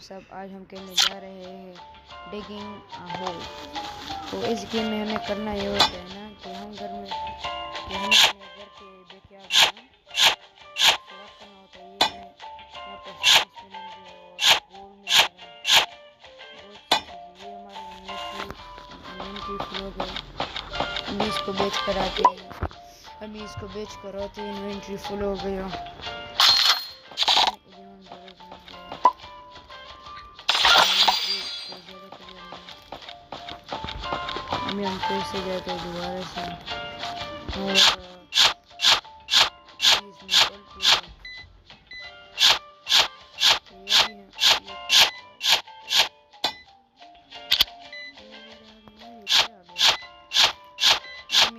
सब आज हम खेलने जा रहे हैं डिगिंग होल। तो इस गेम में हमें करना ये होता है ना कि हम घर में कि हमें अपने घर के बैकयार्ड में सुराख करना होता है। ये मैं यहाँ पर मिलेंगे और गोल में बहुत सी चीज़ें। ये हमारा नीचे फ्लोर है। हम इसको बेच कर आते हैं, हम इसको बेच कर आते हैं। इन्वेंट्री फुल हो गया। हम फिर से जाते हैं दोबारा से और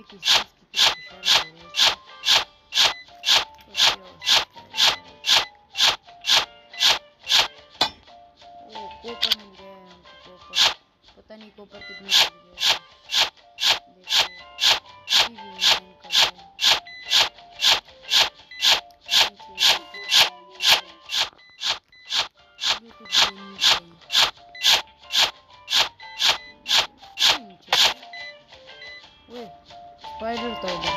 किस चीज़ की तरफ इशारा हो रहा है। कोपर मिल गया है हमको। कोपर पता नहीं कोपर कितने मिल गया है। स्पाइडर तो उधर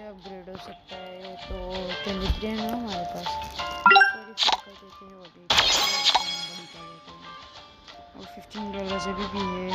अपग्रेड हो सकता है। तो 23 है ना हमारे पास, कर देते हैं और $15 अभी भी है।